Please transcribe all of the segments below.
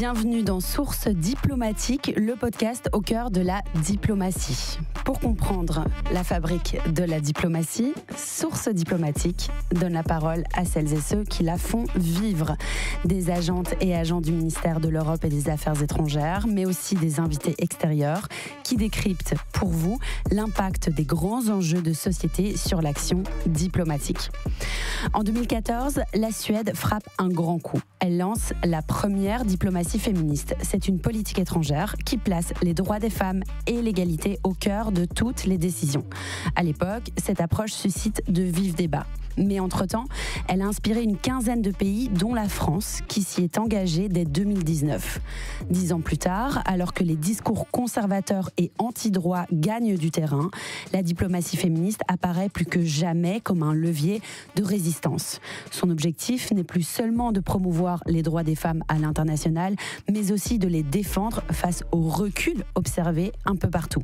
Bienvenue dans Source diplomatique, le podcast au cœur de la diplomatie. Pour comprendre la fabrique de la diplomatie, Source diplomatique donne la parole à celles et ceux qui la font vivre. Des agentes et agents du ministère de l'Europe et des Affaires étrangères, mais aussi des invités extérieurs qui décryptent pour vous l'impact des grands enjeux de société sur l'action diplomatique. En 2014, la Suède frappe un grand coup. Elle lance la première diplomatie féministe. C'est une politique étrangère qui place les droits des femmes et l'égalité au cœur de toutes les décisions. À l'époque, cette approche suscite de vifs débats. Mais entre-temps, elle a inspiré une quinzaine de pays, dont la France, qui s'y est engagée dès 2019. 10 ans plus tard, alors que les discours conservateurs et anti-droit gagnent du terrain, la diplomatie féministe apparaît plus que jamais comme un levier de résistance. Son objectif n'est plus seulement de promouvoir les droits des femmes à l'international, mais aussi de les défendre face au recul observé un peu partout.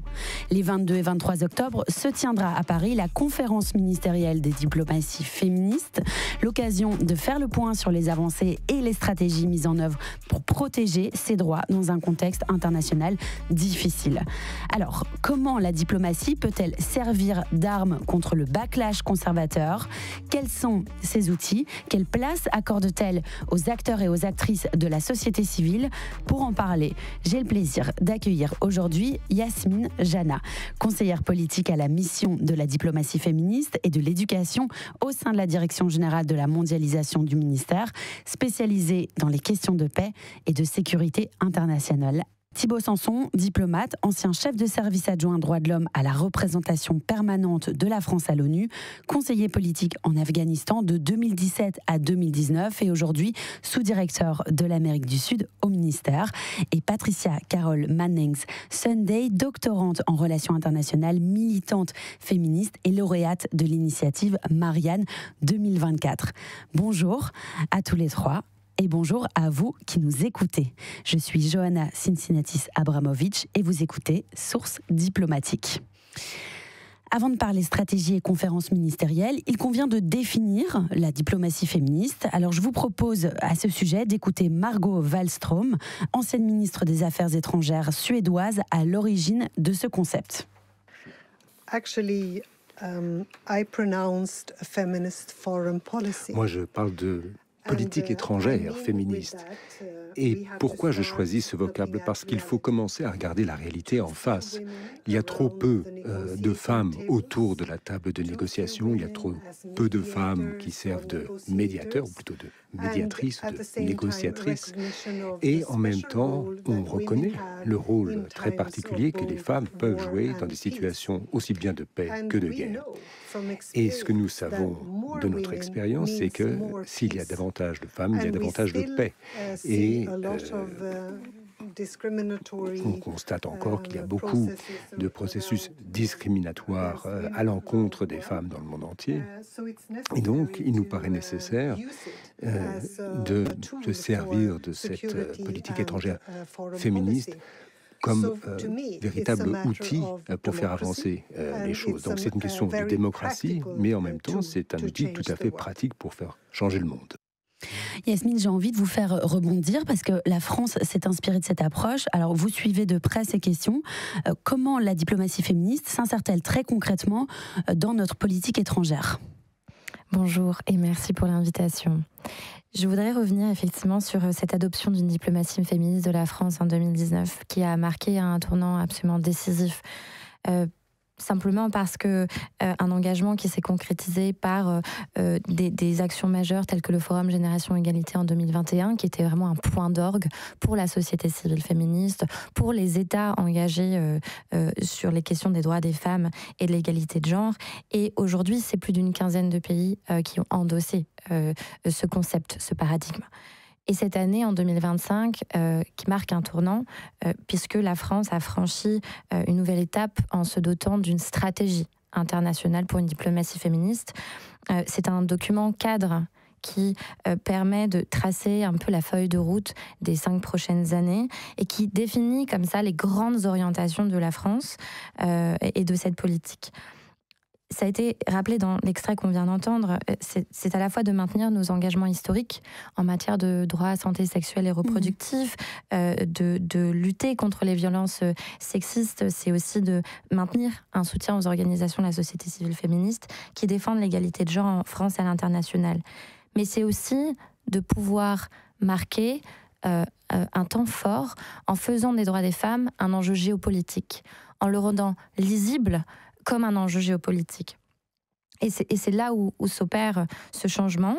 Les 22 et 23 octobre se tiendra à Paris la conférence ministérielle des diplomaties féministes, l'occasion de faire le point sur les avancées et les stratégies mises en œuvre pour protéger ces droits dans un contexte international difficile. Alors, comment la diplomatie peut-elle servir d'arme contre le backlash conservateur ? Quels sont ses outils ? Quelle place accorde-t-elle aux acteurs et aux actrices de la société civile ? Pour en parler, j'ai le plaisir d'accueillir aujourd'hui Yasmine Jana, conseillère politique à la mission de la diplomatie féministe et de l'éducation au sein de la Direction générale de la mondialisation du ministère, spécialisée dans les questions de paix et de sécurité internationale. Thibaut Sanson, diplomate, ancien chef de service adjoint droits de l'homme à la représentation permanente de la France à l'ONU, conseiller politique en Afghanistan de 2017 à 2019 et aujourd'hui sous-directeur de l'Amérique du Sud au ministère. Et Patricia Carole Mannings-Sunday, doctorante en relations internationales, militante féministe et lauréate de l'initiative Marianne 2024. Bonjour à tous les trois. Et bonjour à vous qui nous écoutez. Je suis Johanna Cincinnatis-Abramovic et vous écoutez Source diplomatique. Avant de parler stratégie et conférences ministérielles, il convient de définir la diplomatie féministe. Alors je vous propose à ce sujet d'écouter Margot Wallström, ancienne ministre des Affaires étrangères suédoise à l'origine de ce concept. Actually, I pronounced a feminist foreign policy. Moi, je parle de politique étrangère féministe. Et pourquoi je choisis ce vocable ? Parce qu'il faut commencer à regarder la réalité en face. Il y a trop peu de femmes autour de la table de négociation, il y a trop peu de femmes qui servent de médiateurs, ou plutôt de médiatrices, de négociatrices. Et en même temps, on reconnaît le rôle très particulier que les femmes peuvent jouer dans des situations aussi bien de paix que de guerre. Et ce que nous savons de notre expérience, c'est que s'il y a davantage de femmes, il y a davantage de paix. Et on constate encore qu'il y a beaucoup de processus discriminatoires à l'encontre des femmes dans le monde entier. Et donc, il nous paraît nécessaire de servir de cette politique étrangère féministe comme véritable outil pour faire avancer les choses. Donc c'est une question de démocratie, mais en même temps, c'est un outil tout à fait pratique pour faire changer le monde. Yasmine, j'ai envie de vous faire rebondir parce que la France s'est inspirée de cette approche. Alors, vous suivez de près ces questions. Comment la diplomatie féministe s'insère-t-elle très concrètement dans notre politique étrangère ? Bonjour et merci pour l'invitation. Je voudrais revenir effectivement sur cette adoption d'une diplomatie féministe de la France en 2019 qui a marqué un tournant absolument décisif. Simplement parce que un engagement qui s'est concrétisé par des actions majeures telles que le Forum Génération Égalité en 2021, qui était vraiment un point d'orgue pour la société civile féministe, pour les États engagés sur les questions des droits des femmes et de l'égalité de genre. Et aujourd'hui, c'est plus d'une quinzaine de pays qui ont endossé ce concept, ce paradigme. Et cette année, en 2025, qui marque un tournant, puisque la France a franchi une nouvelle étape en se dotant d'une stratégie internationale pour une diplomatie féministe. C'est un document cadre qui permet de tracer un peu la feuille de route des 5 prochaines années et qui définit comme ça les grandes orientations de la France et de cette politique. ça a été rappelé dans l'extrait qu'on vient d'entendre, c'est à la fois de maintenir nos engagements historiques en matière de droits à santé sexuelle et reproductive, de lutter contre les violences sexistes, c'est aussi de maintenir un soutien aux organisations de la société civile féministe qui défendent l'égalité de genre en France et à l'international. Mais c'est aussi de pouvoir marquer un temps fort en faisant des droits des femmes un enjeu géopolitique, en le rendant lisible comme un enjeu géopolitique. Et c'est là où s'opère ce changement,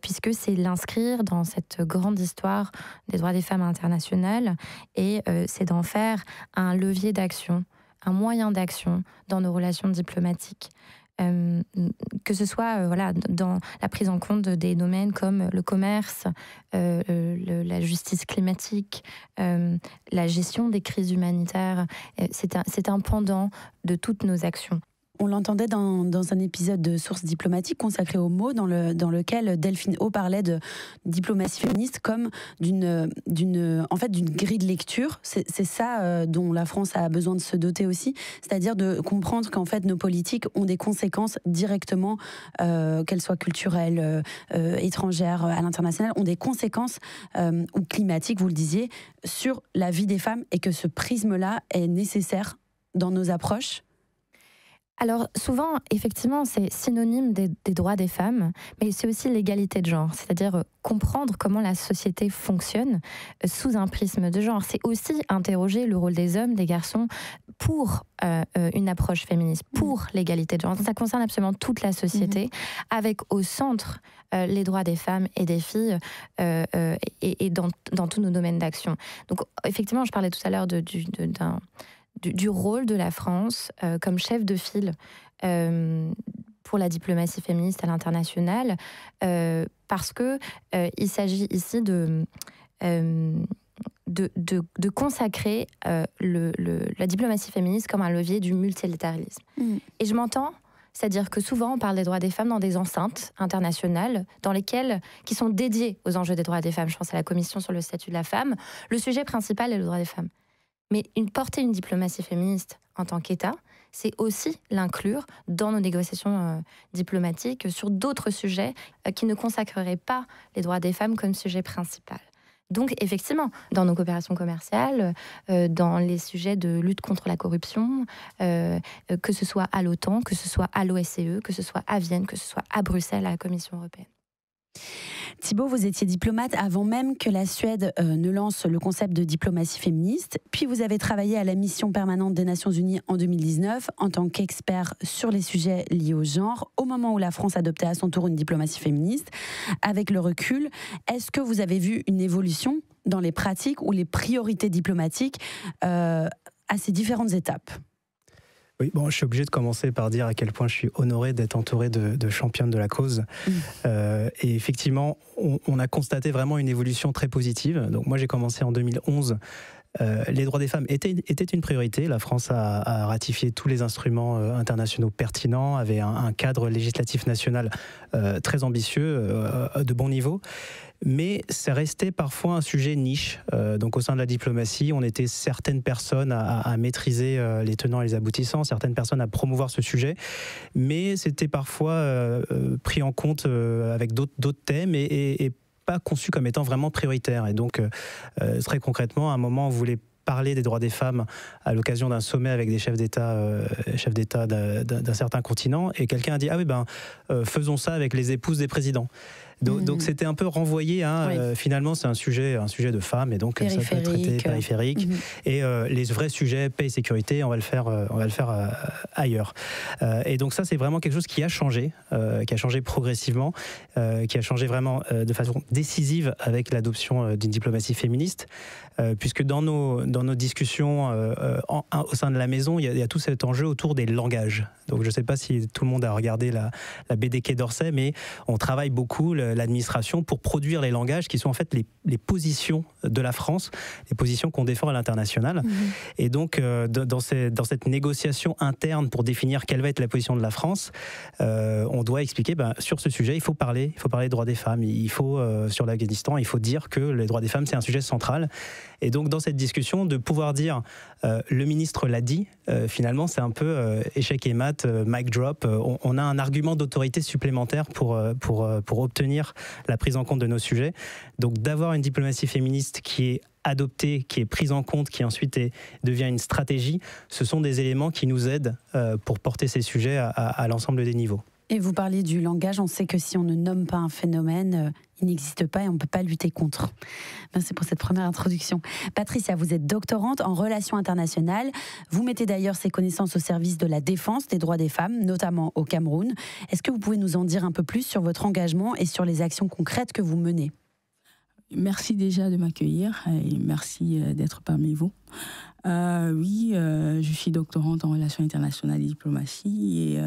puisque c'est l'inscrire dans cette grande histoire des droits des femmes internationales, et c'est d'en faire un levier d'action, un moyen d'action dans nos relations diplomatiques. Que ce soit dans la prise en compte des domaines comme le commerce, la justice climatique, la gestion des crises humanitaires. C'est un pendant de toutes nos actions. On l'entendait dans un épisode de Sources diplomatiques consacré aux mots, dans lequel Delphine O parlait de diplomatie féministe comme d'une grille de lecture. C'est ça dont la France a besoin de se doter aussi, c'est-à-dire de comprendre qu'en fait nos politiques ont des conséquences directement, qu'elles soient culturelles, étrangères, à l'international, ont des conséquences ou climatiques, vous le disiez, sur la vie des femmes, et que ce prisme-là est nécessaire dans nos approches. Alors souvent, effectivement, c'est synonyme des droits des femmes, mais c'est aussi l'égalité de genre, c'est-à-dire comprendre comment la société fonctionne sous un prisme de genre. C'est aussi interroger le rôle des hommes, des garçons, pour une approche féministe, pour l'égalité de genre. Ça concerne absolument toute la société, avec au centre les droits des femmes et des filles, et dans tous nos domaines d'action. Donc effectivement, je parlais tout à l'heure du rôle de la France comme chef de file pour la diplomatie féministe à l'international, parce que il s'agit ici de consacrer la diplomatie féministe comme un levier du multilatéralisme. Et je m'entends, c'est-à-dire que souvent on parle des droits des femmes dans des enceintes internationales qui sont dédiées aux enjeux des droits des femmes. Je pense à la Commission sur le statut de la femme. Le sujet principal est le droit des femmes. Mais porter une diplomatie féministe en tant qu'État, c'est aussi l'inclure dans nos négociations diplomatiques sur d'autres sujets qui ne consacreraient pas les droits des femmes comme sujet principal. Donc effectivement, dans nos coopérations commerciales, dans les sujets de lutte contre la corruption, que ce soit à l'OTAN, que ce soit à l'OSCE, que ce soit à Vienne, que ce soit à Bruxelles, à la Commission européenne. Thibault, vous étiez diplomate avant même que la Suède ne lance le concept de diplomatie féministe. Puis vous avez travaillé à la mission permanente des Nations Unies en 2019 en tant qu'expert sur les sujets liés au genre, au moment où la France adoptait à son tour une diplomatie féministe. Avec le recul, est-ce que vous avez vu une évolution dans les pratiques ou les priorités diplomatiques à ces différentes étapes ? Oui, bon, je suis obligé de commencer par dire à quel point je suis honoré d'être entouré de championnes de la cause. Et effectivement, on a constaté vraiment une évolution très positive. Donc moi, j'ai commencé en 2011. Les droits des femmes étaient une priorité. La France a ratifié tous les instruments internationaux pertinents, avait un cadre législatif national très ambitieux, de bon niveau. Mais ça restait parfois un sujet niche. Donc au sein de la diplomatie, on était certaines personnes à maîtriser les tenants et les aboutissants, certaines personnes à promouvoir ce sujet, mais c'était parfois pris en compte avec d'autres thèmes et pas conçu comme étant vraiment prioritaire. Et donc très concrètement, à un moment, on voulait parler des droits des femmes à l'occasion d'un sommet avec des chefs d'État d'un certain continent, et quelqu'un a dit faisons ça avec les épouses des présidents. Donc c'était un peu renvoyé à finalement c'est un sujet de femmes, et donc ça peut être traité périphérique, et les vrais sujets paix et sécurité, on va le faire ailleurs. Et donc ça, c'est vraiment quelque chose qui a changé progressivement, qui a changé vraiment de façon décisive avec l'adoption d'une diplomatie féministe, puisque dans nos discussions au sein de la maison, il y a tout cet enjeu autour des langages. Donc je ne sais pas si tout le monde a regardé la BD Quai d'Orsay, mais on travaille beaucoup l'administration pour produire les langages qui sont en fait les positions de la France, les positions qu'on défend à l'international. Et donc, dans cette négociation interne pour définir quelle va être la position de la France, on doit expliquer, sur ce sujet, il faut parler des droits des femmes. Sur l'Afghanistan, il faut dire que les droits des femmes, c'est un sujet central. Et donc, dans cette discussion, de pouvoir dire, le ministre l'a dit, finalement, c'est un peu échec et mat, mic drop. On a un argument d'autorité supplémentaire pour obtenir la prise en compte de nos sujets. Donc, d'avoir une diplomatie féministe qui est adoptée, qui est prise en compte, qui ensuite devient une stratégie, ce sont des éléments qui nous aident pour porter ces sujets à l'ensemble des niveaux. Et vous parliez du langage, on sait que si on ne nomme pas un phénomène, il n'existe pas et on ne peut pas lutter contre. Merci pour cette première introduction. Patricia, vous êtes doctorante en relations internationales. Vous mettez d'ailleurs ces connaissances au service de la défense des droits des femmes, notamment au Cameroun. Est-ce que vous pouvez nous en dire un peu plus sur votre engagement et sur les actions concrètes que vous menez ? Merci déjà de m'accueillir et merci d'être parmi vous. Je suis doctorante en relations internationales et diplomatie et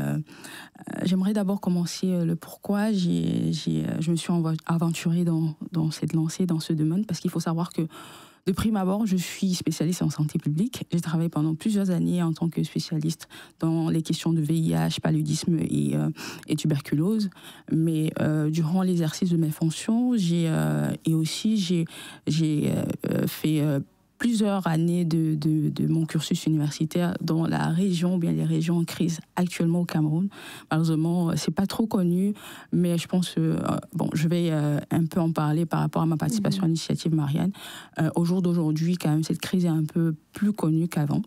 j'aimerais d'abord commencer le pourquoi je me suis aventurée dans cette lancée, dans ce domaine, parce qu'il faut savoir que de prime abord, je suis spécialiste en santé publique. J'ai travaillé pendant plusieurs années en tant que spécialiste dans les questions de VIH, paludisme et tuberculose. Mais durant l'exercice de mes fonctions, j'ai fait plusieurs années de mon cursus universitaire dans la région, ou bien les régions en crise actuellement au Cameroun. Malheureusement, c'est pas trop connu, mais je pense je vais un peu en parler par rapport à ma participation à l'initiative Marianne. Au jour d'aujourd'hui, quand même, cette crise est un peu plus connue qu'avant.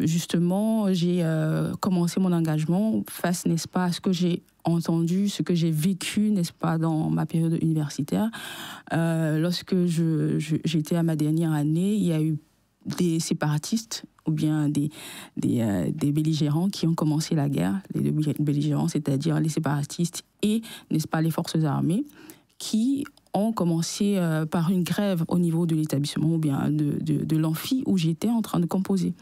Justement, j'ai commencé mon engagement face, n'est-ce pas, à ce que j'ai entendu, ce que j'ai vécu, n'est-ce pas, dans ma période universitaire. Lorsque j'étais à ma dernière année, il y a eu des séparatistes ou bien des belligérants qui ont commencé la guerre, les deux belligérants, c'est-à-dire les séparatistes et, n'est-ce pas, les forces armées, qui ont commencé par une grève au niveau de l'établissement ou bien de l'amphi où j'étais en train de composer.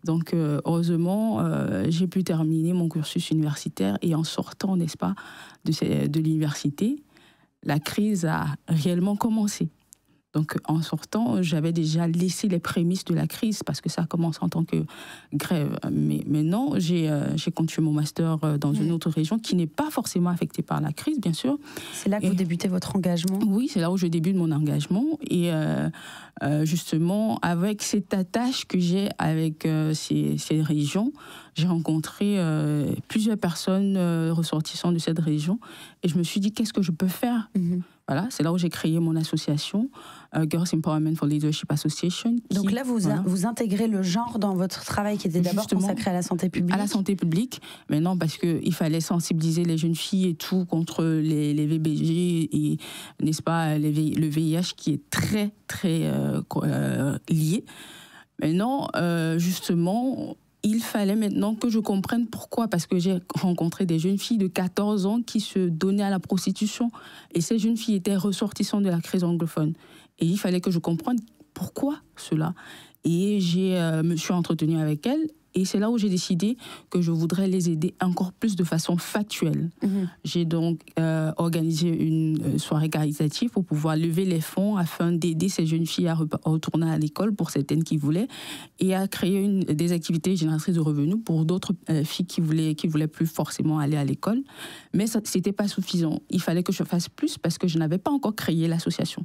Donc, heureusement, j'ai pu terminer mon cursus universitaire et en sortant, n'est-ce pas, de l'université, la crise a réellement commencé. Donc, en sortant, j'avais déjà laissé les prémices de la crise parce que ça commence en tant que grève. Mais maintenant, j'ai continué mon master dans une autre région qui n'est pas forcément affectée par la crise, bien sûr. C'est là que vous débutez votre engagement ? Oui, c'est là où je débute mon engagement. Et justement, avec cette attache que j'ai avec ces régions, j'ai rencontré plusieurs personnes ressortissant de cette région et je me suis dit, qu'est-ce que je peux faire ? Voilà, c'est là où j'ai créé mon association, Girls Empowerment for Leadership Association. Donc là, vous intégrez le genre dans votre travail qui était d'abord consacré à la santé publique ? À la santé publique, mais non, parce qu'il fallait sensibiliser les jeunes filles et tout contre les VBG et, n'est-ce pas, le VIH qui est très, très lié. Mais non, justement, il fallait maintenant que je comprenne pourquoi, parce que j'ai rencontré des jeunes filles de 14 ans qui se donnaient à la prostitution. Et ces jeunes filles étaient ressortissantes de la crise anglophone. Et il fallait que je comprenne pourquoi cela. Et me suis entretenue avec elles. Et c'est là où j'ai décidé que je voudrais les aider encore plus de façon factuelle. J'ai donc organisé une soirée caritative pour pouvoir lever les fonds afin d'aider ces jeunes filles à retourner à l'école pour certaines qui voulaient et à créer des activités génératrices de revenus pour d'autres filles qui voulaient plus forcément aller à l'école. Mais c'était pas suffisant. Il fallait que je fasse plus parce que je n'avais pas encore créé l'association.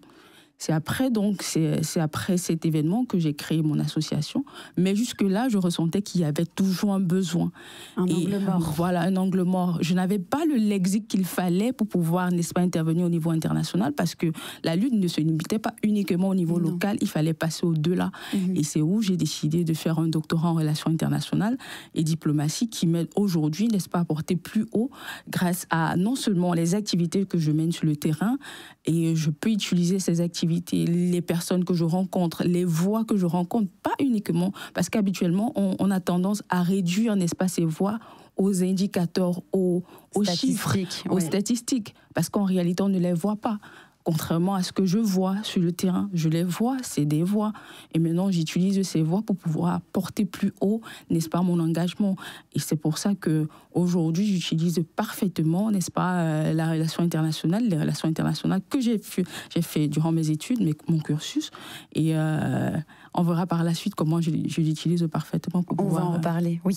C'est après cet événement que j'ai créé mon association. Mais jusque-là, je ressentais qu'il y avait toujours un besoin. Un angle mort. Voilà, un angle mort. Je n'avais pas le lexique qu'il fallait pour pouvoir, n'est-ce pas, intervenir au niveau international parce que la lutte ne se limitait pas uniquement au niveau local. Il fallait passer au-delà. Et c'est où j'ai décidé de faire un doctorat en relations internationales et diplomatie qui m'aide aujourd'hui, n'est-ce pas, à porter plus haut grâce à non seulement les activités que je mène sur le terrain et je peux utiliser ces activités, les personnes que je rencontre, les voix que je rencontre, pas uniquement, parce qu'habituellement, on a tendance à réduire, n'est-ce pas, ces voix aux indicateurs, aux chiffres, aux statistiques, parce qu'en réalité, on ne les voit pas. contrairement à ce que je vois sur le terrain. Je les vois, c'est des voix. Et maintenant, j'utilise ces voix pour pouvoir porter plus haut, n'est-ce pas, mon engagement. Et c'est pour ça qu'aujourd'hui, j'utilise parfaitement, n'est-ce pas, la relation internationale, les relations internationales que j'ai fait durant mes études, mon cursus. Et on verra par la suite comment je l'utilise parfaitement pour pouvoir... On va en reparler, oui.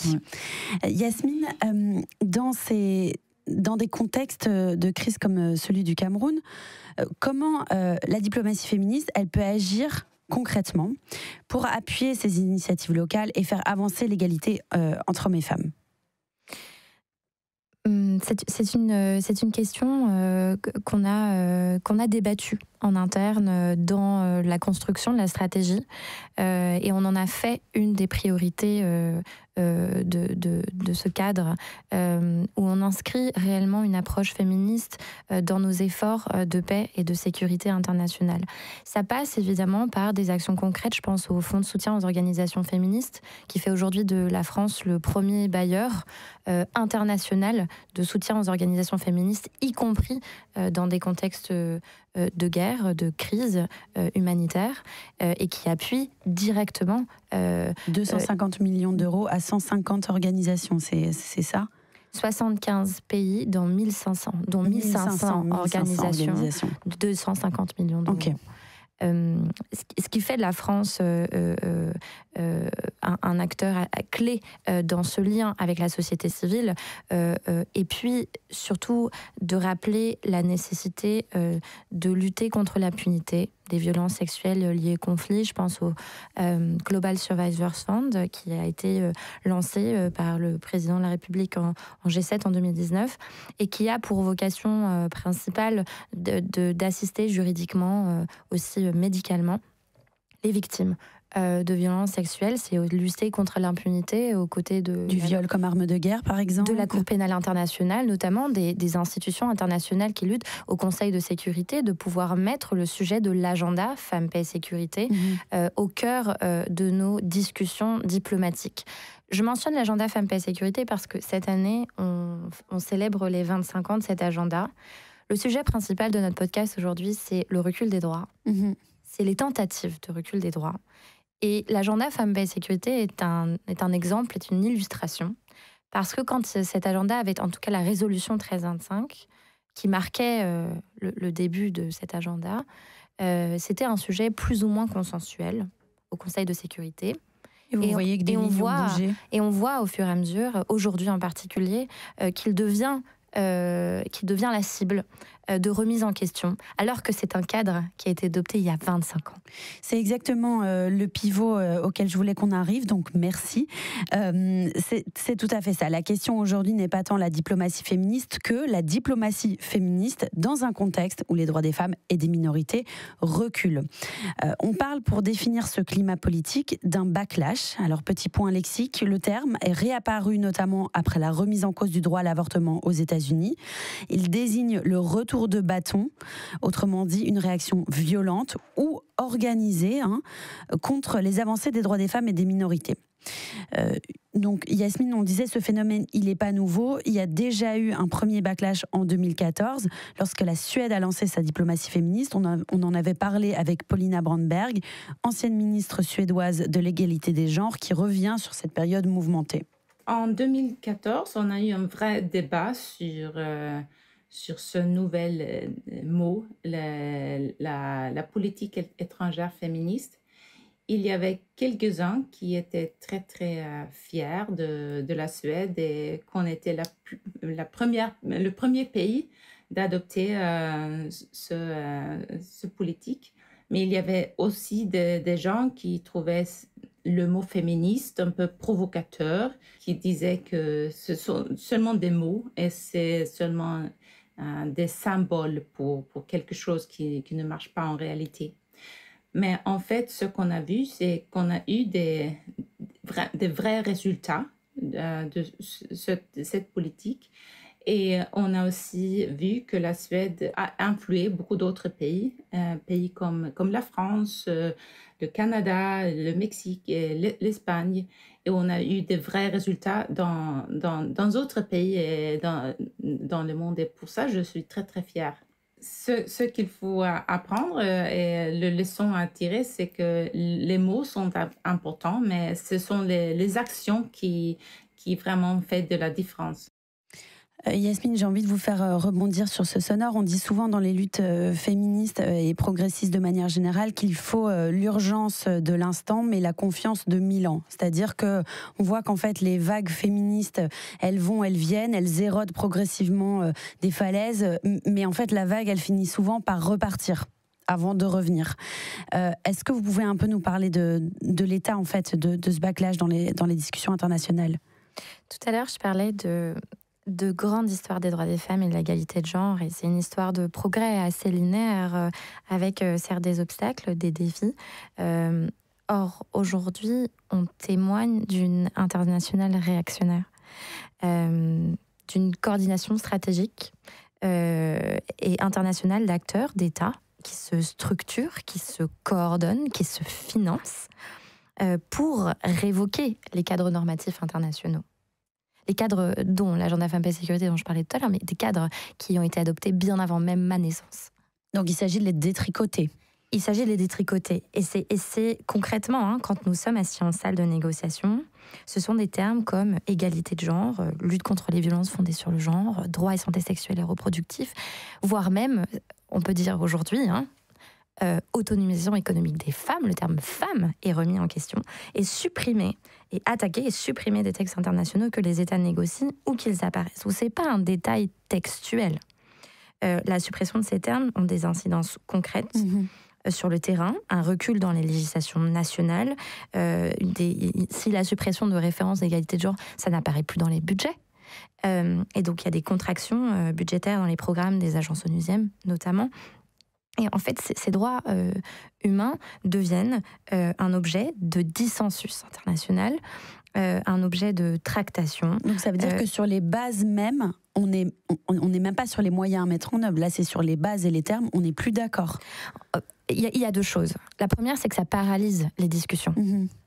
Ouais. Yasmine, dans des contextes de crise comme celui du Cameroun, comment la diplomatie féministe, elle peut agir concrètement pour appuyer ces initiatives locales et faire avancer l'égalité entre hommes et femmes? C'est une question qu'on a débattue en interne dans la construction de la stratégie et on en a fait une des priorités de ce cadre où on inscrit réellement une approche féministe dans nos efforts de paix et de sécurité internationale. Ça passe évidemment par des actions concrètes. Je pense au Fonds de soutien aux organisations féministes qui fait aujourd'hui de la France le premier bailleur international de soutien aux organisations féministes, y compris dans des contextes de guerre, de crise humanitaire, et qui appuie directement... 250 millions d'euros à 150 organisations, c'est ça ? 75 pays dans 1500, dont 1500 organisations, 250 millions d'euros. Okay. Ce qui fait de la France un acteur clé dans ce lien avec la société civile, et puis surtout de rappeler la nécessité de lutter contre l'impunité des violences sexuelles liées au conflit. Je pense au Global Survivors Fund qui a été lancé par le président de la République en G7 en 2019 et qui a pour vocation principale d'assister juridiquement, aussi médicalement, les victimes de violences sexuelles. C'est lutter contre l'impunité aux côtés du viol comme arme de guerre, par exemple. De la Cour pénale internationale, notamment des institutions internationales qui luttent au Conseil de sécurité, de pouvoir mettre le sujet de l'agenda Femmes, Paix et Sécurité au cœur de nos discussions diplomatiques. Je mentionne l'agenda Femmes, Paix et Sécurité parce que cette année, on célèbre les 25 ans de cet agenda. Le sujet principal de notre podcast aujourd'hui, c'est le recul des droits. C'est les tentatives de recul des droits. Et l'agenda Femmes, Paix et Sécurité est un exemple, est une illustration. Parce que quand cet agenda avait, en tout cas la résolution 1325, qui marquait le début de cet agenda, c'était un sujet plus ou moins consensuel au Conseil de sécurité. Et vous voyez que des millions bougeaient. Et on voit au fur et à mesure, aujourd'hui en particulier, qu'il devient la cible de remise en question, alors que c'est un cadre qui a été adopté il y a 25 ans. C'est exactement le pivot auquel je voulais qu'on arrive, donc merci. C'est tout à fait ça. La question aujourd'hui n'est pas tant la diplomatie féministe que la diplomatie féministe dans un contexte où les droits des femmes et des minorités reculent. On parle, pour définir ce climat politique, d'un backlash. Alors, petit point lexique, le terme est réapparu notamment après la remise en cause du droit à l'avortement aux États-Unis. Il désigne le retour de bâton, autrement dit une réaction violente ou organisée contre les avancées des droits des femmes et des minorités. Donc Yasmine, on disait ce phénomène, il n'est pas nouveau. Il y a déjà eu un premier backlash en 2014 lorsque la Suède a lancé sa diplomatie féministe. On en avait parlé avec Paulina Brandberg, ancienne ministre suédoise de l'égalité des genres, qui revient sur cette période mouvementée. En 2014, on a eu un vrai débat sur ce nouvel mot, la politique étrangère féministe. Il y avait quelques-uns qui étaient très, très fiers de la Suède et qu'on était le premier pays d'adopter ce politique. Mais il y avait aussi des gens qui trouvaient le mot féministe un peu provocateur, qui disaient que ce sont seulement des mots et c'est seulement des symboles pour quelque chose qui ne marche pas en réalité. Mais en fait, ce qu'on a vu, c'est qu'on a eu des vrais résultats de cette politique. Et on a aussi vu que la Suède a influé beaucoup d'autres pays, pays comme la France, le Canada, le Mexique et l'Espagne. Et on a eu des vrais résultats dans d'autres pays et dans le monde. Et pour ça, je suis très, très fière. Ce qu'il faut apprendre et la leçon à tirer, c'est que les mots sont importants, mais ce sont les actions qui vraiment font de la différence. Yasmine, j'ai envie de vous faire rebondir sur ce sonore. On dit souvent dans les luttes féministes et progressistes de manière générale qu'il faut l'urgence de l'instant, mais la confiance de 1000 ans. C'est-à-dire qu'on voit qu'en fait, les vagues féministes, elles vont, elles viennent, elles érodent progressivement des falaises, mais en fait, la vague, elle finit souvent par repartir avant de revenir. Est-ce que vous pouvez un peu nous parler de l'état en fait, de ce backlash dans les discussions internationales ? Tout à l'heure, je parlais de grandes histoires des droits des femmes et de l'égalité de genre, et c'est une histoire de progrès assez linéaire, avec certes des obstacles, des défis. Or, aujourd'hui, on témoigne d'une internationale réactionnaire, d'une coordination stratégique et internationale d'acteurs, d'États, qui se structurent, qui se coordonnent, qui se financent pour révoquer les cadres normatifs internationaux. Les cadres dont l'agenda Femmes, Paix et Sécurité dont je parlais tout à l'heure, mais des cadres qui ont été adoptés bien avant même ma naissance. Donc il s'agit de les détricoter. Il s'agit de les détricoter. Et c'est concrètement, quand nous sommes assis en salle de négociation, ce sont des termes comme égalité de genre, lutte contre les violences fondées sur le genre, droit et santé sexuelle et reproductive, voire même, on peut dire aujourd'hui, autonomisation économique des femmes, le terme femme est remis en question, et supprimé, et attaqué et supprimé des textes internationaux que les États négocient ou qu'ils apparaissent. Où c'est pas un détail textuel. La suppression de ces termes ont des incidences concrètes sur le terrain, un recul dans les législations nationales. Si la suppression de références d'égalité de genre, ça n'apparaît plus dans les budgets. Et donc il y a des contractions budgétaires dans les programmes des agences onusiennes notamment. Et en fait, ces droits humains deviennent un objet de dissensus international, un objet de tractation. Donc ça veut dire que sur les bases même, on n'est même pas sur les moyens à mettre en œuvre. Là, c'est sur les bases et les termes, on n'est plus d'accord. Il y a deux choses. La première, c'est que ça paralyse les discussions.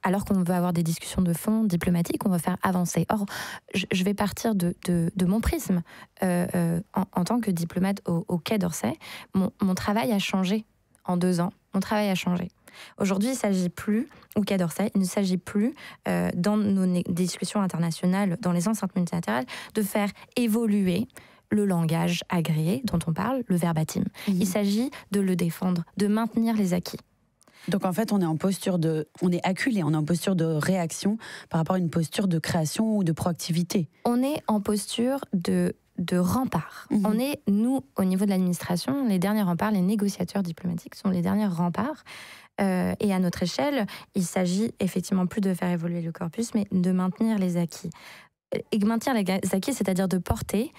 Alors qu'on veut avoir des discussions de fond, diplomatiques, on veut faire avancer. Or, je vais partir de mon prisme. En tant que diplomate au Quai d'Orsay, mon travail a changé en 2 ans. Mon travail a changé. Aujourd'hui, il ne s'agit plus, au Quai d'Orsay, il ne s'agit plus, dans nos discussions internationales, dans les enceintes multilatérales, de faire évoluer le langage agréé dont on parle, le verbatim. Il s'agit de le défendre, de maintenir les acquis. Donc en fait, on est acculé, on est en posture de réaction par rapport à une posture de création ou de proactivité. On est en posture de rempart. On est, nous, au niveau de l'administration, les derniers remparts, les négociateurs diplomatiques sont les derniers remparts. Et à notre échelle, il s'agit effectivement plus de faire évoluer le corpus, mais de maintenir les acquis. Et maintenir les acquis, c'est-à-dire de porter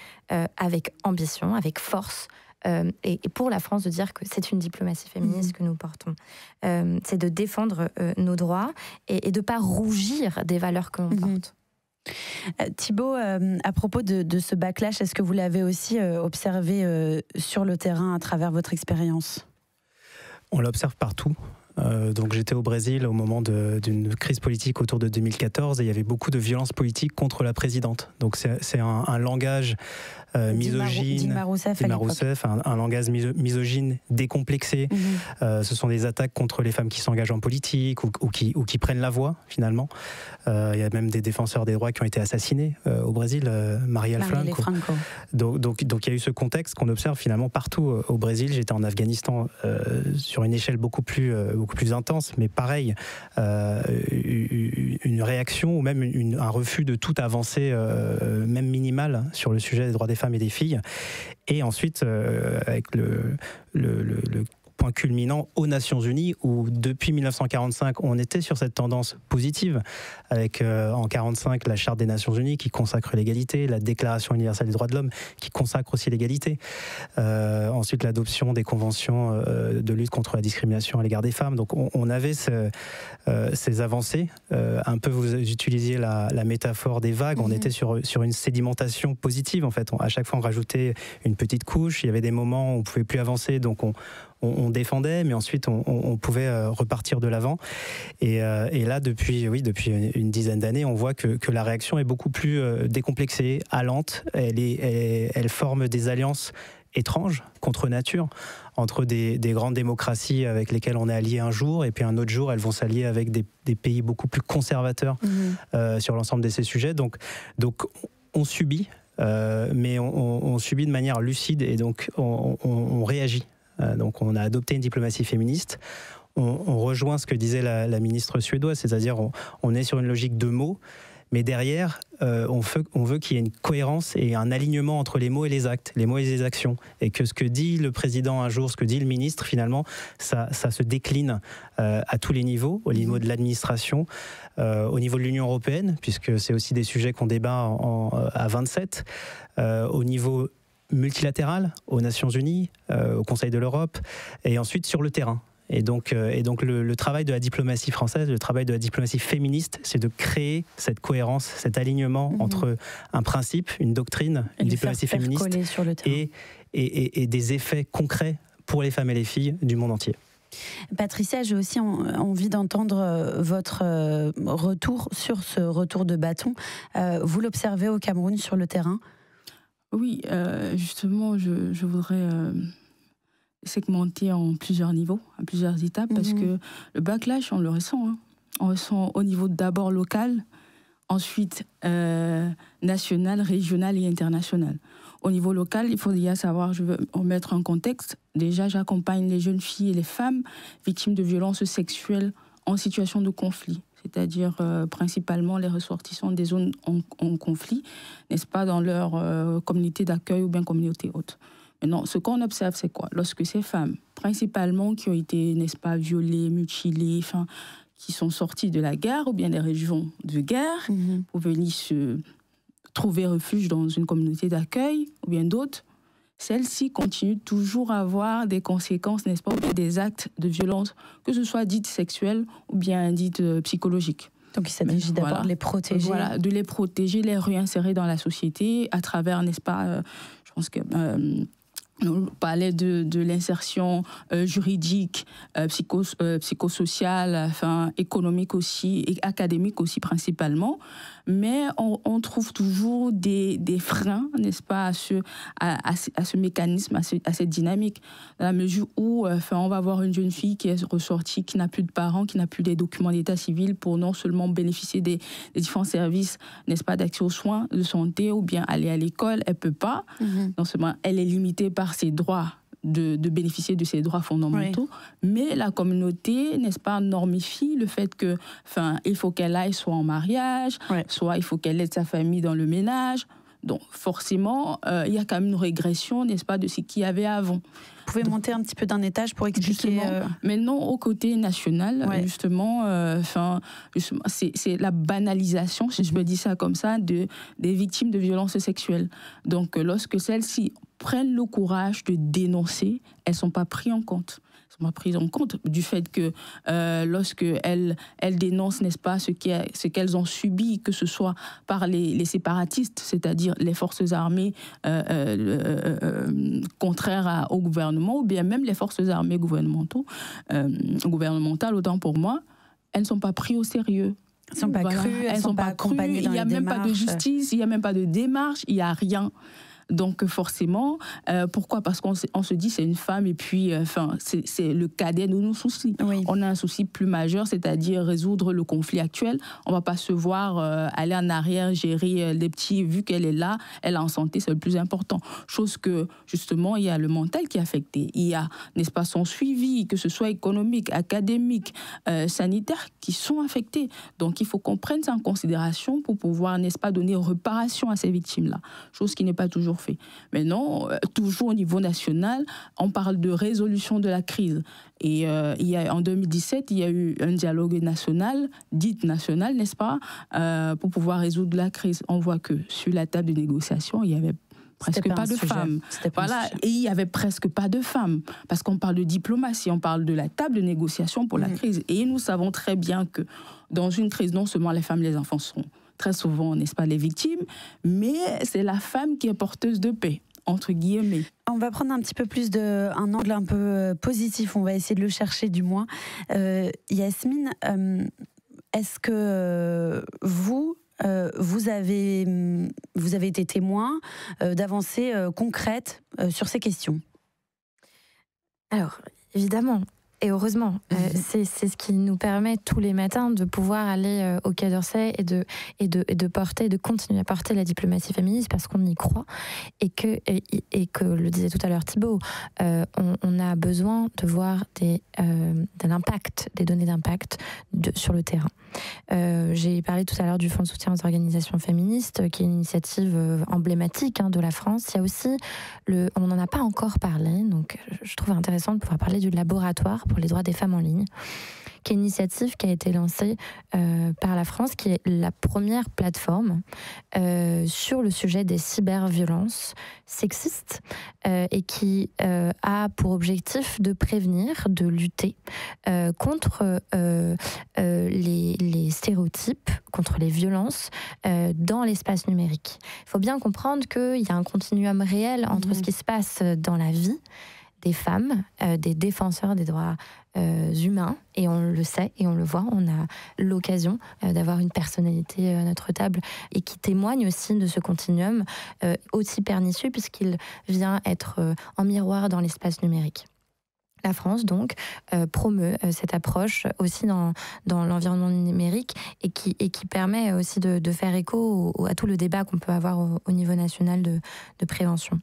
avec ambition, avec force, et pour la France de dire que c'est une diplomatie féministe que nous portons. C'est de défendre nos droits et de ne pas rougir des valeurs que l'on porte. Thibaut, à propos de ce backlash, est-ce que vous l'avez aussi observé sur le terrain à travers votre expérience ? On l'observe partout. Donc j'étais au Brésil au moment d'une crise politique autour de 2014 et il y avait beaucoup de violences politiques contre la présidente. Donc c'est un langage misogyne, Dilma Rousseff, un langage misogyne décomplexé. Ce sont des attaques contre les femmes qui s'engagent en politique ou qui prennent la voix finalement. Il y a même des défenseurs des droits qui ont été assassinés au Brésil, Marielle Franco. Donc il y a eu ce contexte qu'on observe finalement partout au Brésil. J'étais en Afghanistan sur une échelle beaucoup plus intense, mais pareil, une réaction ou même un refus de toute avancée, même minimale, sur le sujet des droits des femmes et des filles. Et ensuite, avec le point culminant aux Nations Unies, où depuis 1945, on était sur cette tendance positive, avec en 1945 la Charte des Nations Unies qui consacre l'égalité, la Déclaration universelle des droits de l'homme qui consacre aussi l'égalité, ensuite l'adoption des conventions de lutte contre la discrimination à l'égard des femmes. Donc on avait ces avancées. Un peu, vous utilisiez la métaphore des vagues, on était sur une sédimentation positive en fait. À chaque fois on rajoutait une petite couche, il y avait des moments où on ne pouvait plus avancer, donc on défendait, mais ensuite on pouvait repartir de l'avant. Et là, depuis une dizaine d'années, on voit que la réaction est beaucoup plus décomplexée, allante. Elle forme des alliances étrange, contre nature, entre des grandes démocraties avec lesquelles on est allié un jour, et puis un autre jour, elles vont s'allier avec des pays beaucoup plus conservateurs sur l'ensemble de ces sujets. Donc on subit, mais on subit de manière lucide, et donc on réagit. Donc on a adopté une diplomatie féministe. On rejoint ce que disait la ministre suédoise, c'est-à-dire on est sur une logique de mots, mais derrière, on veut qu'il y ait une cohérence et un alignement entre les mots et les actes, les mots et les actions. Et que ce que dit le président un jour, ce que dit le ministre, finalement, ça se décline à tous les niveaux, au niveau de l'administration, au niveau de l'Union européenne, puisque c'est aussi des sujets qu'on débat à 27, au niveau multilatéral, aux Nations Unies, au Conseil de l'Europe, et ensuite sur le terrain. Et donc le travail de la diplomatie française, le travail de la diplomatie féministe, c'est de créer cette cohérence, cet alignement entre un principe, une doctrine, une diplomatie féministe et des effets concrets pour les femmes et les filles du monde entier. Patricia, j'ai aussi envie d'entendre votre retour sur ce retour de bâton. Vous l'observez au Cameroun sur le terrain ? Oui, justement, je voudrais segmenté en plusieurs niveaux, à plusieurs étapes, parce que le backlash, on le ressent. Hein. On ressent au niveau d'abord local, ensuite national, régional et international. Au niveau local, il faut déjà savoir, je veux remettre un contexte. Déjà, j'accompagne les jeunes filles et les femmes victimes de violences sexuelles en situation de conflit, c'est-à-dire principalement les ressortissants des zones en conflit, n'est-ce pas, dans leur communauté d'accueil ou bien communauté haute. Maintenant, ce qu'on observe, c'est quoi? Lorsque ces femmes, principalement qui ont été, n'est-ce pas, violées, mutilées, enfin, qui sont sorties de la guerre ou bien des régions de guerre pour venir se trouver refuge dans une communauté d'accueil ou bien d'autres, celles-ci continuent toujours à avoir des conséquences, n'est-ce pas, des actes de violence, que ce soit dites sexuelles ou bien dites psychologiques. Donc il s'agit d'abord de les protéger. Voilà, de les protéger, les réinsérer dans la société à travers, n'est-ce pas, je pense que... on parlait de l'insertion juridique, psychosociale, enfin, économique aussi, et académique aussi principalement. Mais on trouve toujours des freins, n'est-ce pas, à ce mécanisme, à cette dynamique. Dans la mesure où on va avoir une jeune fille qui est ressortie, qui n'a plus de parents, qui n'a plus des documents d'état civil pour non seulement bénéficier des différents services, n'est-ce pas, d'accès aux soins de santé ou bien aller à l'école. Elle ne peut pas. Non seulement elle est limitée par ses droits de bénéficier de ses droits fondamentaux, mais la communauté, n'est-ce pas, normifie le fait que, enfin, il faut qu'elle aille soit en mariage, soit il faut qu'elle aide sa famille dans le ménage. Donc, forcément, il y a quand même une régression, n'est-ce pas, de ce qu'il y avait avant. Vous pouvez monter un petit peu d'un étage pour expliquer... Mais non, au côté national, justement, c'est la banalisation, si je peux dire ça comme ça, des victimes de violences sexuelles. Donc, lorsque celles-ci prennent le courage de dénoncer, elles ne sont pas prises en compte. Elles sont pas prises en compte du fait que lorsque elles dénoncent, n'est-ce pas, ce qu'elles ont subi, que ce soit par les séparatistes, c'est-à-dire les forces armées contraires au gouvernement, ou bien même les forces armées gouvernementales, autant pour moi, elles ne sont pas prises au sérieux. Elles ne sont pas crues, elles ne sont pas accompagnées dans les démarches. Il n'y a même pas de justice, il n'y a même pas de démarche, il n'y a rien. Donc forcément, pourquoi? Parce qu'on se dit c'est une femme et puis c'est le cadet de nos soucis. On a un souci plus majeur, c'est-à-dire résoudre le conflit actuel. On ne va pas se voir aller en arrière, gérer les petits, vu qu'elle est là, elle est en santé, c'est le plus important. Chose que justement, il y a le mental qui est affecté. Il y a, n'est-ce pas, son suivi, que ce soit économique, académique, sanitaire, qui sont affectés. Donc il faut qu'on prenne ça en considération pour pouvoir, n'est-ce pas, donner réparation à ces victimes-là. Chose qui n'est pas toujours fait. Mais non, toujours au niveau national, on parle de résolution de la crise. Et en 2017, il y a eu un dialogue national, dit national, n'est-ce pas, pour pouvoir résoudre la crise. On voit que sur la table de négociation, il y avait presque pas de femmes. Voilà, et il y avait presque pas de femmes, parce qu'on parle de diplomatie, on parle de la table de négociation pour la crise. Et nous savons très bien que dans une crise, non seulement les femmes et les enfants sont très souvent, n'est-ce pas, les victimes, mais c'est la femme qui est porteuse de paix, entre guillemets. On va prendre un petit peu plus un angle un peu positif, on va essayer de le chercher du moins. Yasmine, est-ce que vous, vous avez été témoin d'avancées concrètes sur ces questions? Alors, évidemment, et heureusement, c'est ce qui nous permet tous les matins de pouvoir aller au Quai d'Orsay et de continuer à porter la diplomatie féministe parce qu'on y croit et que le disait tout à l'heure Thibaut, on a besoin de voir des données d'impact sur le terrain. J'ai parlé tout à l'heure du Fonds de soutien aux organisations féministes, qui est une initiative emblématique de la France. Il y a aussi, on n'en a pas encore parlé, donc je trouve intéressant de pouvoir parler du laboratoire pour les droits des femmes en ligne, qui est une initiative qui a été lancée par la France, qui est la première plateforme sur le sujet des cyberviolences sexistes et qui a pour objectif de prévenir, de lutter contre les stéréotypes, contre les violences dans l'espace numérique. Il faut bien comprendre qu'il y a un continuum réel entre ce qui se passe dans la vie des femmes, des défenseurs des droits humains, et on le sait et on le voit, on a l'occasion d'avoir une personnalité à notre table et qui témoigne aussi de ce continuum aussi pernicieux puisqu'il vient être en miroir dans l'espace numérique. La France, donc, promeut cette approche aussi dans l'environnement numérique et qui permet aussi de faire écho à tout le débat qu'on peut avoir au niveau national de prévention.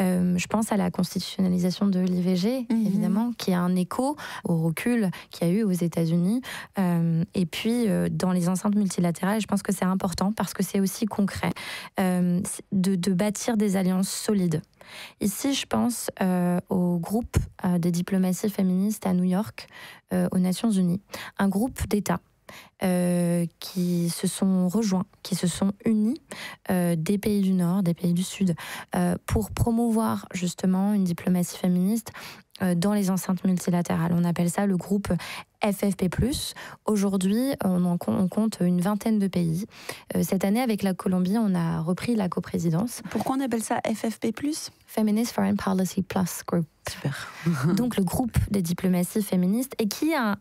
Je pense à la constitutionnalisation de l'IVG, évidemment, qui a un écho au recul qu'il y a eu aux États-Unis. Et puis, dans les enceintes multilatérales, je pense que c'est important parce que c'est aussi concret de bâtir des alliances solides. Ici, je pense au groupe des diplomaties féministes à New York, aux Nations Unies, un groupe d'États qui se sont rejoints, qui se sont unis des pays du Nord, des pays du Sud, pour promouvoir justement une diplomatie féministe dans les enceintes multilatérales. On appelle ça le groupe FFP+. Aujourd'hui, on compte une vingtaine de pays. Cette année, avec la Colombie, on a repris la coprésidence. Pourquoi on appelle ça FFP+? Feminist Foreign Policy Plus Group. Super. Donc le groupe des diplomaties féministes, et qui a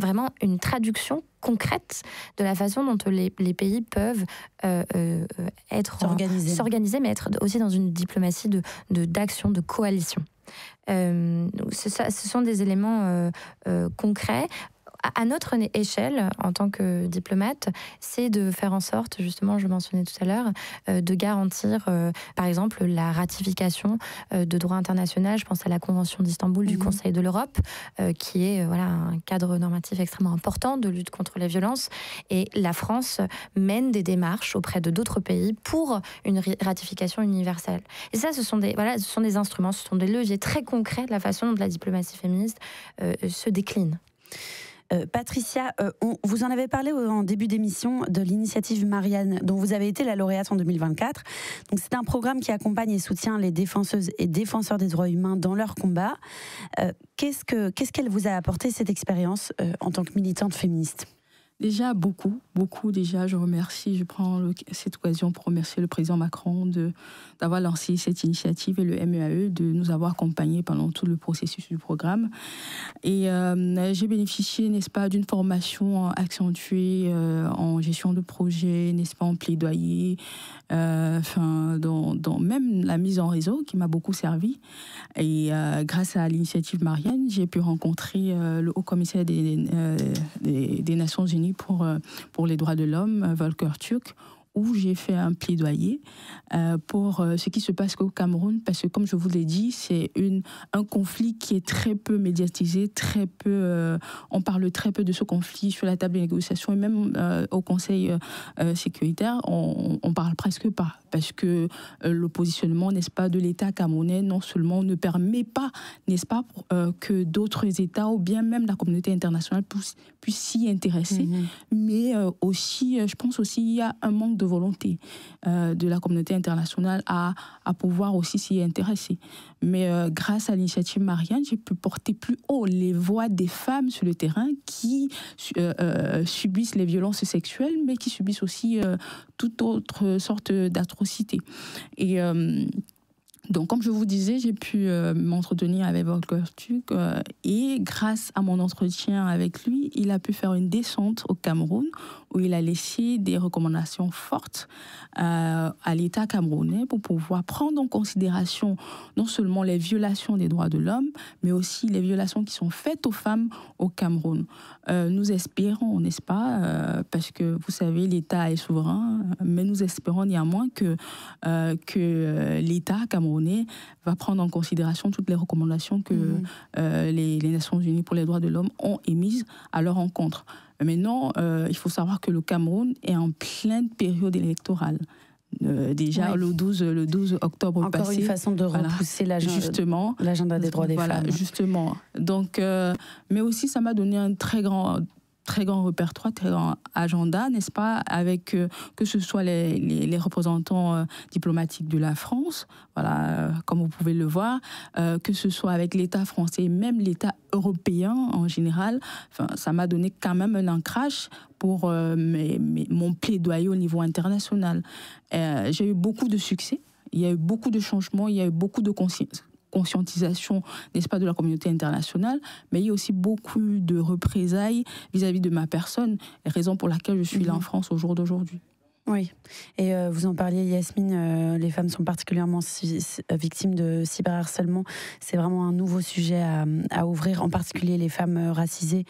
vraiment une traduction concrète de la façon dont les pays peuvent s'organiser, mais être aussi dans une diplomatie d'action, de coalition. Ce sont des éléments concrets. À notre échelle, en tant que diplomate, c'est de faire en sorte, justement, je le mentionnais tout à l'heure, de garantir, par exemple, la ratification de droit international. Je pense à la Convention d'Istanbul du Conseil de l'Europe, qui est un cadre normatif extrêmement important de lutte contre les violences. Et la France mène des démarches auprès de d'autres pays pour une ratification universelle. Et ça, ce sont des instruments, ce sont des leviers très concrets de la façon dont la diplomatie féministe se décline. Patricia, vous en avez parlé en début d'émission de l'initiative Marianne, dont vous avez été la lauréate en 2024. Donc, c'est un programme qui accompagne et soutient les défenseuses et défenseurs des droits humains dans leur combat. Qu'est-ce qu'elle vous a apporté, cette expérience, en tant que militante féministe ? Déjà, beaucoup. Déjà, je prends cette occasion pour remercier le président Macron d'avoir lancé cette initiative et le MEAE de nous avoir accompagnés pendant tout le processus du programme. Et j'ai bénéficié, n'est-ce pas, d'une formation accentuée en gestion de projet, n'est-ce pas, en plaidoyer, dans même la mise en réseau qui m'a beaucoup servi. Et grâce à l'initiative Marianne, j'ai pu rencontrer le haut-commissaire des Nations Unies pour les droits de l'homme, Volker Turk, où j'ai fait un plaidoyer pour ce qui se passe au Cameroun, parce que, comme je vous l'ai dit, c'est un conflit qui est très peu médiatisé, on parle très peu de ce conflit sur la table des négociations, et même au Conseil sécuritaire, on parle presque pas, parce que le positionnement, n'est-ce pas, de l'État camerounais, non seulement ne permet pas, n'est-ce pas, que d'autres États, ou bien même la communauté internationale puissent s'y intéresser, mais aussi, je pense aussi, il y a un manque de volonté de la communauté internationale à pouvoir aussi s'y intéresser. Mais grâce à l'initiative Marianne, j'ai pu porter plus haut les voix des femmes sur le terrain qui subissent les violences sexuelles, mais qui subissent aussi toute autre sorte d'atrocité. Et Donc, comme je vous disais, j'ai pu m'entretenir avec Volker Turk et grâce à mon entretien avec lui, il a pu faire une descente au Cameroun où il a laissé des recommandations fortes à l'État camerounais pour pouvoir prendre en considération non seulement les violations des droits de l'homme, mais aussi les violations qui sont faites aux femmes au Cameroun. Nous espérons, n'est-ce pas, parce que vous savez, l'État est souverain, mais nous espérons néanmoins que l'État camerounais va prendre en considération toutes les recommandations que les Nations Unies pour les droits de l'homme ont émises à leur encontre. Maintenant, il faut savoir que le Cameroun est en pleine période électorale. Déjà le 12 octobre Encore passé. Encore une façon de repousser l'agenda des droits des femmes. Justement. Donc, mais aussi, ça m'a donné un très grand répertoire, très grand agenda, n'est-ce pas, avec que ce soit les représentants diplomatiques de la France, voilà, comme vous pouvez le voir, que ce soit avec l'État français, même l'État européen en général. Enfin, ça m'a donné quand même un ancrage pour mon plaidoyer au niveau international. J'ai eu beaucoup de succès, il y a eu beaucoup de changements, il y a eu beaucoup de conscientisation, n'est-ce pas, de la communauté internationale, mais il y a aussi beaucoup de représailles vis-à-vis de ma personne, raison pour laquelle je suis là en France au jour d'aujourd'hui. Oui, et vous en parliez, Yasmine, les femmes sont particulièrement victimes de cyberharcèlement. C'est vraiment un nouveau sujet à ouvrir, en particulier les femmes racisées.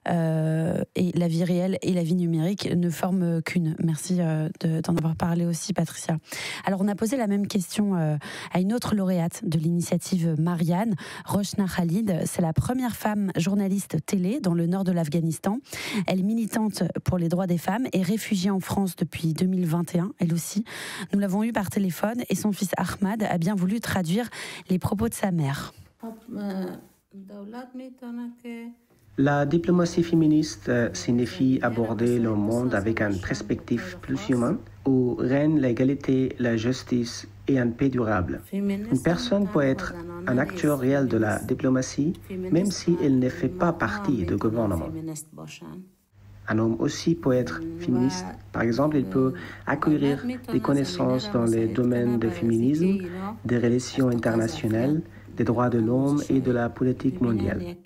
Et la vie réelle et la vie numérique ne forment qu'une. Merci d'en avoir parlé aussi, Patricia. Alors, on a posé la même question à une autre lauréate de l'initiative Marianne, Roshna Khalid. C'est la première femme journaliste télé dans le nord de l'Afghanistan. Elle est militante pour les droits des femmes et réfugiée en France depuis 2021, elle aussi. Nous l'avons eue par téléphone et son fils Ahmad a bien voulu traduire les propos de sa mère. La diplomatie féministe signifie aborder le monde avec une perspective plus humaine, où règne l'égalité, la justice et une paix durable. Une personne peut être un acteur réel de la diplomatie, même si elle ne fait pas partie du gouvernement. Un homme aussi peut être féministe. Par exemple, il peut acquérir des connaissances dans les domaines du féminisme, des relations internationales, des droits de l'homme et de la politique mondiale.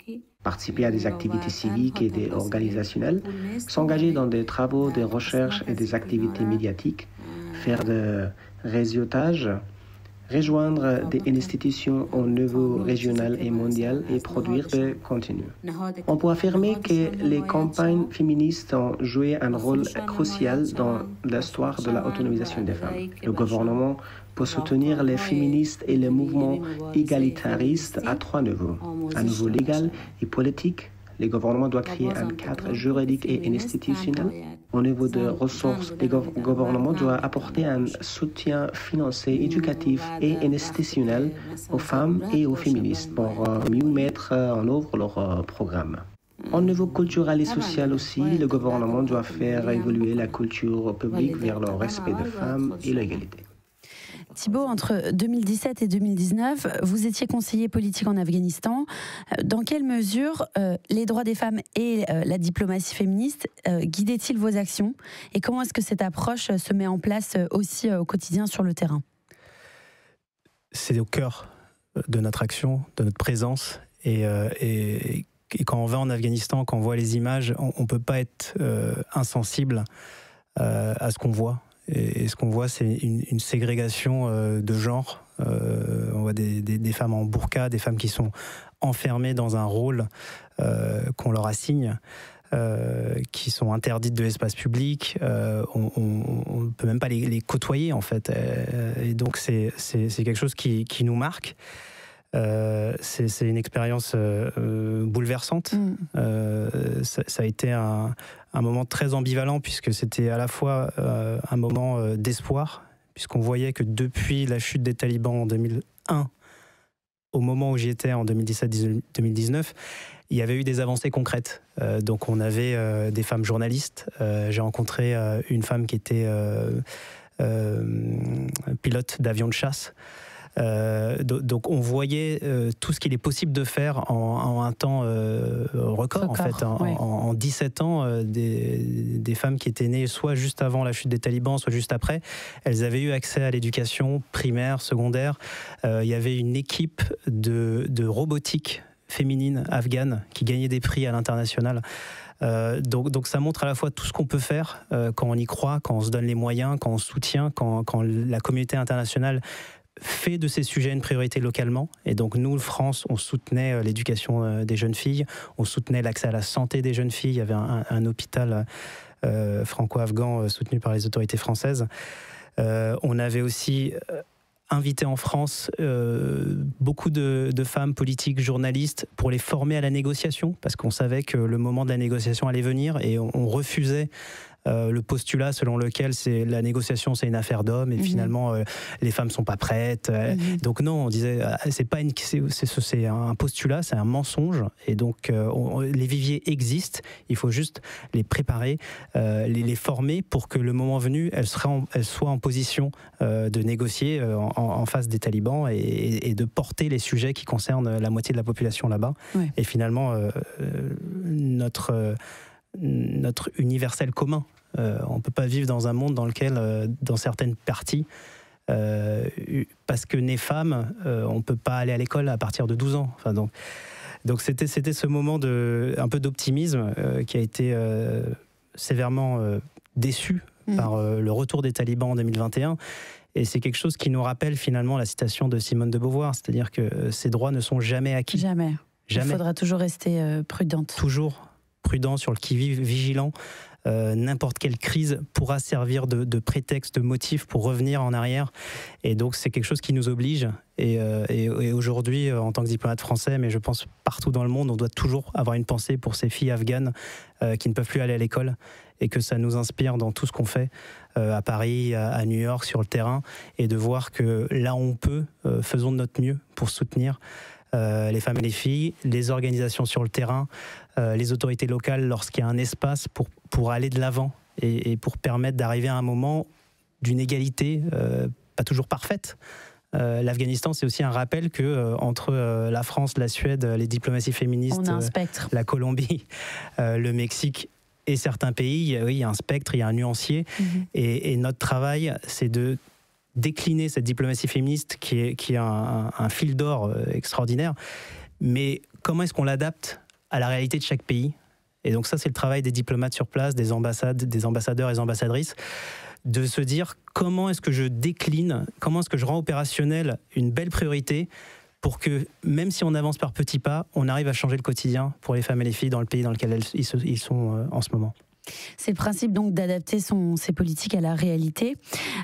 Participer à des activités civiques et des organisationnelles, s'engager dans des travaux de recherche et des activités médiatiques, faire de réseautage, rejoindre des institutions au niveau régional et mondial et produire des contenus. On peut affirmer que les campagnes féministes ont joué un rôle crucial dans l'histoire de l'autonomisation des femmes. Le gouvernement peut soutenir les féministes et les mouvements égalitaristes à 3 niveaux. Un niveau légal et politique. Le gouvernement doit créer un cadre juridique et institutionnel. Au niveau des ressources, le gouvernement doit apporter un soutien financier, éducatif et institutionnel aux femmes et aux féministes pour mieux mettre en œuvre leurs programmes. Au niveau culturel et social aussi, le gouvernement doit faire évoluer la culture publique vers le respect des femmes et l'égalité. Thibault, entre 2017 et 2019, vous étiez conseiller politique en Afghanistan. Dans quelle mesure les droits des femmes et la diplomatie féministe guidaient-ils vos actions? Et comment est-ce que cette approche se met en place aussi au quotidien sur le terrain? C'est au cœur de notre action, de notre présence. Et quand on va en Afghanistan, quand on voit les images, on ne peut pas être insensible à ce qu'on voit. Et ce qu'on voit, c'est une ségrégation de genre. On voit des femmes en burqa, des femmes qui sont enfermées dans un rôle qu'on leur assigne, qui sont interdites de l'espace public. On ne peut même pas les côtoyer, en fait. Et donc, c'est quelque chose qui nous marque. C'est une expérience bouleversante. Ça a été un moment très ambivalent, puisque c'était à la fois un moment d'espoir, puisqu'on voyait que depuis la chute des talibans en 2001, au moment où j'y étais en 2017-2019, il y avait eu des avancées concrètes. Donc on avait des femmes journalistes. J'ai rencontré une femme qui était pilote d'avion de chasse. Donc on voyait tout ce qu'il est possible de faire en un temps record en fait. En 17 ans, des femmes qui étaient nées soit juste avant la chute des talibans, soit juste après, elles avaient eu accès à l'éducation primaire, secondaire. Il y avait une équipe de robotique féminine afghane qui gagnait des prix à l'international. Donc ça montre à la fois tout ce qu'on peut faire quand on y croit, quand on se donne les moyens, quand on soutient, quand la communauté internationale fait de ces sujets une priorité localement. Et donc nous, France, on soutenait l'éducation des jeunes filles, on soutenait l'accès à la santé des jeunes filles. Il y avait un hôpital franco-afghan soutenu par les autorités françaises. On avait aussi invité en France beaucoup de femmes politiques, journalistes, pour les former à la négociation, parce qu'on savait que le moment de la négociation allait venir, et on refusait le postulat selon lequel la négociation c'est une affaire d'hommes et finalement les femmes sont pas prêtes. Donc non, on disait c'est un postulat, c'est un mensonge, et donc les viviers existent, il faut juste les préparer, les former pour que le moment venu elles soient en position de négocier en face des talibans et de porter les sujets qui concernent la moitié de la population là-bas. Et finalement notre universel commun. On ne peut pas vivre dans un monde dans lequel, dans certaines parties, parce que né femme, on ne peut pas aller à l'école à partir de 12 ans. Enfin, donc c'était ce moment un peu d'optimisme qui a été sévèrement déçu par le retour des talibans en 2021. Et c'est quelque chose qui nous rappelle finalement la citation de Simone de Beauvoir, c'est-à-dire que ces droits ne sont jamais acquis. Jamais. Il faudra toujours rester prudente. Toujours prudent, sur le qui-vive, vigilant. N'importe quelle crise pourra servir de prétexte, de motif pour revenir en arrière. Et donc c'est quelque chose qui nous oblige. Et aujourd'hui, en tant que diplomate français, mais je pense partout dans le monde, on doit toujours avoir une pensée pour ces filles afghanes qui ne peuvent plus aller à l'école, et que ça nous inspire dans tout ce qu'on fait à Paris, à New York, sur le terrain, et de voir que là où on peut, faisons de notre mieux pour soutenir les femmes et les filles, les organisations sur le terrain, les autorités locales lorsqu'il y a un espace pour aller de l'avant et pour permettre d'arriver à un moment d'une égalité pas toujours parfaite. L'Afghanistan, c'est aussi un rappel que entre la France, la Suède, les diplomaties féministes, la Colombie, le Mexique et certains pays, oui, il y a un spectre, il y a un nuancier. Et notre travail, c'est de décliner cette diplomatie féministe qui est un fil d'or extraordinaire. Mais comment est-ce qu'on l'adapte à la réalité de chaque pays? Et donc ça, c'est le travail des diplomates sur place, des ambassades, des ambassadeurs et des ambassadrices, de se dire comment est-ce que je décline, comment est-ce que je rends opérationnel une belle priorité pour que, même si on avance par petits pas, on arrive à changer le quotidien pour les femmes et les filles dans le pays dans lequel ils sont en ce moment. C'est le principe donc d'adapter ses politiques à la réalité.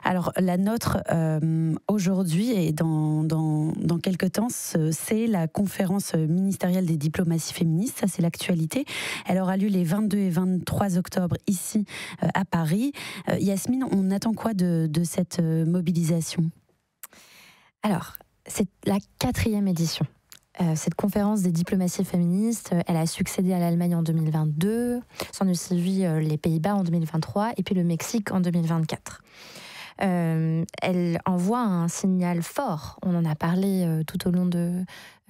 Alors la nôtre aujourd'hui et dans quelques temps, c'est la conférence ministérielle des diplomaties féministes. Ça, c'est l'actualité. Elle aura lieu les 22 et 23 octobre ici à Paris. Yasmine, on attend quoi de cette mobilisation? Alors, c'est la 4e édition. Cette conférence des diplomaties féministes, elle a succédé à l'Allemagne en 2022, s'en est suivi les Pays-Bas en 2023 et puis le Mexique en 2024. Elle envoie un signal fort, on en a parlé tout au long de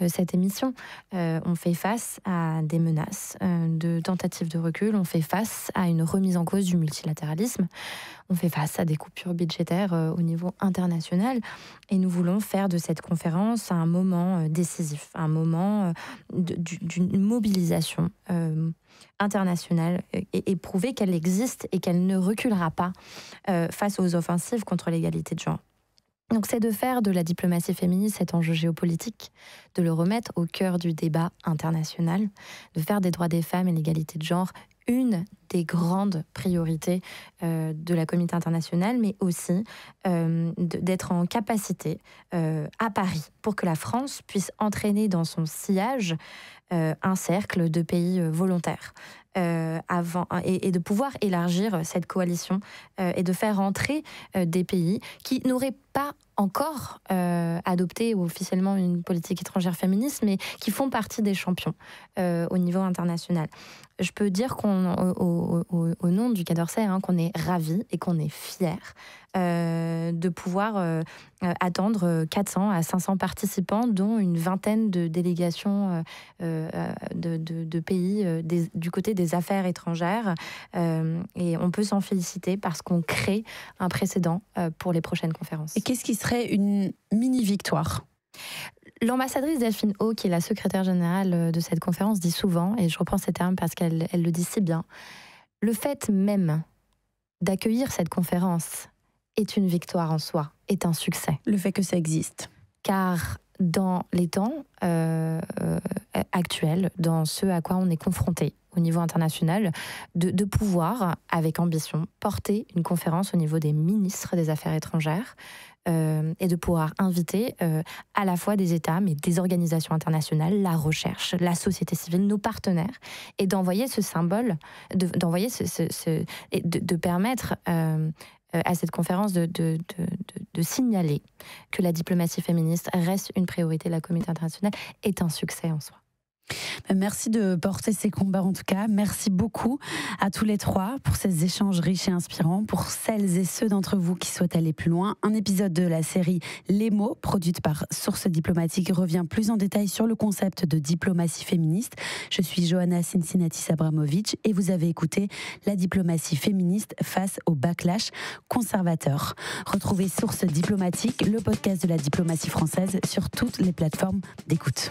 cette émission. On fait face à des menaces de tentatives de recul, on fait face à une remise en cause du multilatéralisme, on fait face à des coupures budgétaires au niveau international, et nous voulons faire de cette conférence un moment décisif, un moment d'une mobilisation internationale et prouver qu'elle existe et qu'elle ne reculera pas face aux offensives contre l'égalité de genre. Donc c'est de faire de la diplomatie féministe cet enjeu géopolitique, de le remettre au cœur du débat international, de faire des droits des femmes et l'égalité de genre une des grandes priorités de la communauté internationale, mais aussi d'être en capacité à Paris pour que la France puisse entraîner dans son sillage un cercle de pays volontaires. Et de pouvoir élargir cette coalition et de faire entrer des pays qui n'auraient pas encore adopté officiellement une politique étrangère féministe, mais qui font partie des champions au niveau international. Je peux dire au nom du Quai d'Orsay qu'on est ravis et qu'on est fiers de pouvoir attendre 400 à 500 participants, dont une vingtaine de délégations de pays du côté des affaires étrangères. Et on peut s'en féliciter parce qu'on crée un précédent pour les prochaines conférences. Et qu'est-ce qui serait une mini-victoire ? L'ambassadrice Delphine O, qui est la secrétaire générale de cette conférence, dit souvent, et je reprends ces termes parce qu'elle le dit si bien, le fait même d'accueillir cette conférence est une victoire en soi, est un succès. Le fait que ça existe. Car dans les temps actuels, dans ce à quoi on est confronté au niveau international, de pouvoir, avec ambition, porter une conférence au niveau des ministres des Affaires étrangères et de pouvoir inviter à la fois des États, mais des organisations internationales, la recherche, la société civile, nos partenaires, et d'envoyer ce symbole, de permettre à cette conférence de signaler que la diplomatie féministe reste une priorité de la communauté internationale, est un succès en soi. Merci de porter ces combats en tout cas. Merci beaucoup à tous les trois pour ces échanges riches et inspirants. Pour celles et ceux d'entre vous qui souhaitent aller plus loin, un épisode de la série Les mots, produite par Source Diplomatique, revient plus en détail sur le concept de diplomatie féministe. Je suis Johanna Cincinnatis-Abramovic et vous avez écouté la diplomatie féministe face au backlash conservateur. Retrouvez Source Diplomatique, le podcast de la diplomatie française, sur toutes les plateformes d'écoute.